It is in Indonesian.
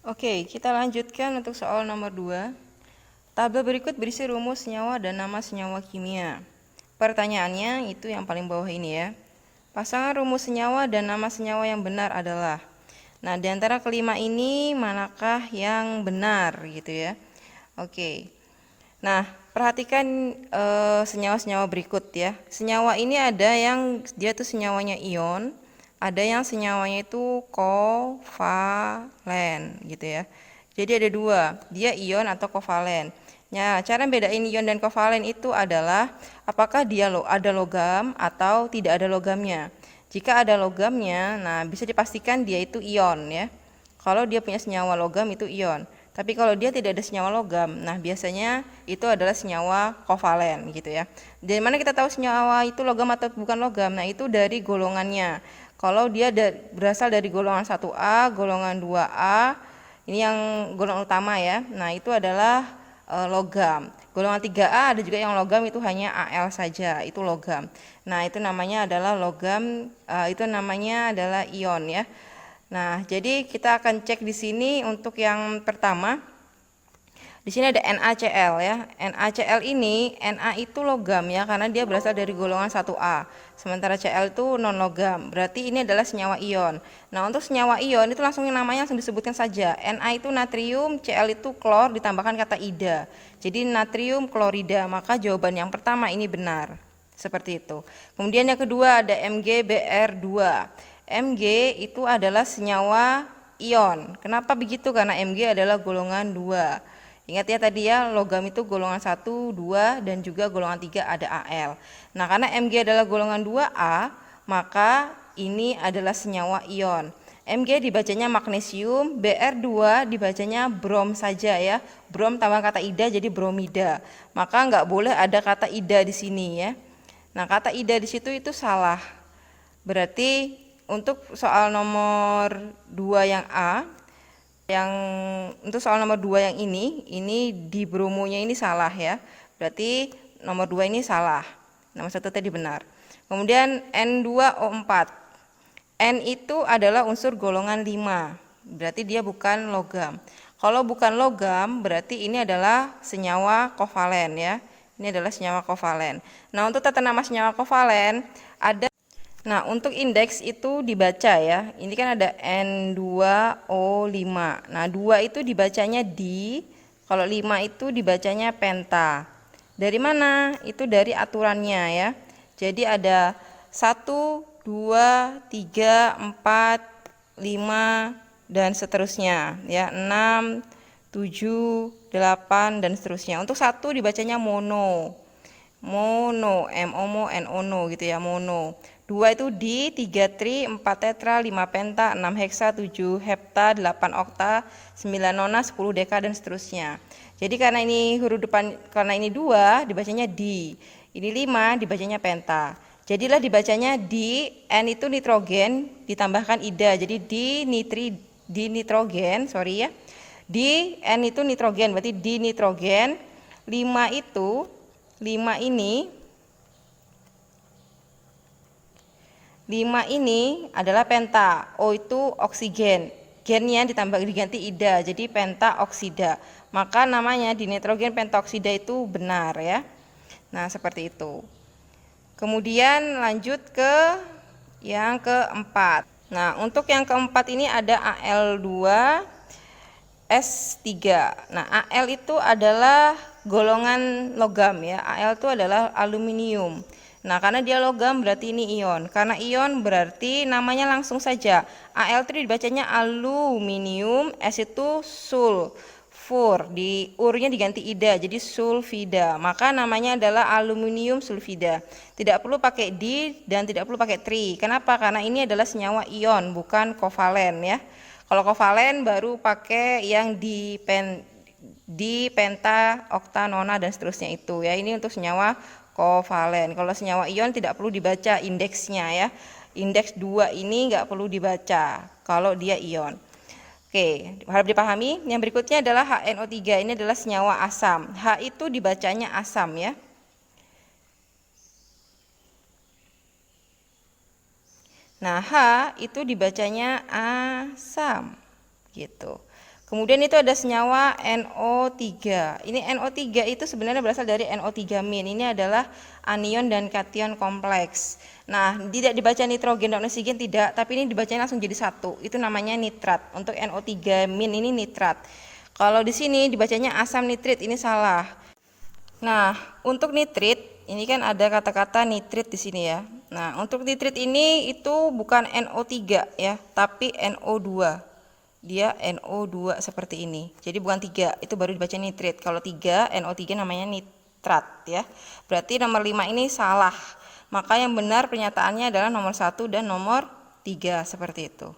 Oke, kita lanjutkan untuk soal nomor 2. Tabel berikut berisi rumus senyawa dan nama senyawa kimia. Pertanyaannya itu yang paling bawah ini ya. Pasangan rumus senyawa dan nama senyawa yang benar adalah. Nah, di antara kelima ini manakah yang benar gitu ya? Oke. Nah, perhatikan senyawa-senyawa berikut ya. Senyawa ini ada yang dia tuh senyawanya ion, ada yang senyawanya itu kovalen gitu ya. Jadi ada dua, dia ion atau kovalen. Nah, cara bedain ion dan kovalen itu adalah apakah dia ada logam atau tidak ada logamnya. Jika ada logamnya, nah bisa dipastikan dia itu ion ya. Kalau dia punya senyawa logam itu ion. Tapi kalau dia tidak ada senyawa logam, nah biasanya itu adalah senyawa kovalen gitu ya. Dari mana kita tahu senyawa itu logam atau bukan logam? Nah, itu dari golongannya. Kalau dia berasal dari golongan 1A, golongan 2A, ini yang golongan utama ya. Nah, itu adalah logam. Golongan 3A ada juga yang logam, itu hanya Al saja, itu logam. Nah, itu namanya adalah logam, itu namanya adalah ion ya. Nah, jadi kita akan cek di sini untuk yang pertama. Di sini ada NaCl ya. NaCl ini, Na itu logam ya, karena dia berasal dari golongan 1A. Sementara Cl itu non logam. Berarti ini adalah senyawa ion. Nah, untuk senyawa ion itu langsung namanya langsung disebutkan saja. Na itu natrium, Cl itu klor ditambahkan kata ida. Jadi natrium klorida. Maka jawaban yang pertama ini benar. Seperti itu. Kemudian yang kedua ada MgBr2. Mg itu adalah senyawa ion. Kenapa begitu? Karena Mg adalah golongan 2. Ingat ya tadi ya, logam itu golongan 1, 2, dan juga golongan 3 ada Al. Nah, karena Mg adalah golongan 2A, maka ini adalah senyawa ion. Mg dibacanya magnesium, Br2 dibacanya brom saja ya. Brom tambah kata ida jadi bromida. Maka nggak boleh ada kata ida di sini ya. Nah, kata ida di situ itu salah. Berarti untuk soal nomor 2 yang A, yang untuk soal nomor 2 yang ini di bromonya ini salah ya. Berarti nomor 2 ini salah. Nomor 1 tadi benar. Kemudian N2O4. N itu adalah unsur golongan 5. Berarti dia bukan logam. Kalau bukan logam, berarti ini adalah senyawa kovalen ya. Ini adalah senyawa kovalen. Nah, untuk tata nama senyawa kovalen ada. Nah, untuk indeks itu dibaca ya. Ini kan ada N2O5. Nah, 2 itu dibacanya di, kalau 5 itu dibacanya penta. Dari mana? Itu dari aturannya ya. Jadi ada 1, 2, 3, 4, 5 dan seterusnya ya. 6, 7, 8 dan seterusnya. Untuk 1 dibacanya mono. Mono, MOMO, NONO gitu ya, mono. 2 itu di, 3 tri, 4 tetra, 5 penta, 6 heksa, 7 hepta, 8 okta, 9 nona, 10 deka dan seterusnya. Jadi karena ini huruf depan, karena ini 2 dibacanya di. Ini 5 dibacanya penta. Jadilah dibacanya di, N itu nitrogen ditambahkan ida. Jadi di nitrogen, sorry ya. Di N itu nitrogen, berarti di nitrogen. 5 itu 5 ini adalah penta. O itu oksigen. Gennya diganti ida, jadi pentaoksida. Maka namanya di nitrogen pentaoksida itu benar ya. Nah, seperti itu. Kemudian lanjut ke yang keempat. Nah, untuk yang keempat ini ada Al2S3. Nah, Al itu adalah golongan logam ya. Al itu adalah aluminium. Nah, karena dia logam berarti ini ion. Karena ion berarti namanya langsung saja. Al itu dibacanya aluminium, S itu sulfur. Di urnya diganti ida jadi sulfida. Maka namanya adalah aluminium sulfida. Tidak perlu pakai di dan tidak perlu pakai tri. Kenapa? Karena ini adalah senyawa ion, bukan kovalen ya. Kalau kovalen baru pakai yang di penta, okta, nona dan seterusnya itu ya. Ini untuk senyawa kovalen. Kalau senyawa ion tidak perlu dibaca indeksnya ya. Indeks 2 ini nggak perlu dibaca kalau dia ion. Oke, harap dipahami. Yang berikutnya adalah HNO3. Ini adalah senyawa asam. H itu dibacanya asam ya. Nah, H itu dibacanya asam gitu. Kemudian itu ada senyawa NO3. Ini NO3 itu sebenarnya berasal dari NO3-. Ini adalah anion dan kation kompleks. Nah, tidak dibaca nitrogen dan oksigen tidak, tapi ini dibacanya langsung jadi satu. Itu namanya nitrat. Untuk NO3- ini nitrat. Kalau di sini dibacanya asam nitrit, ini salah. Nah, untuk nitrit, ini kan ada kata-kata nitrit di sini ya. Nah, untuk nitrit ini itu bukan NO3 ya, tapi NO2. Dia NO2 seperti ini. Jadi bukan 3, itu baru dibaca nitrit. Kalau 3, NO3 namanya nitrat ya. Berarti nomor 5 ini salah. Maka yang benar pernyataannya adalah nomor 1 dan nomor 3 seperti itu.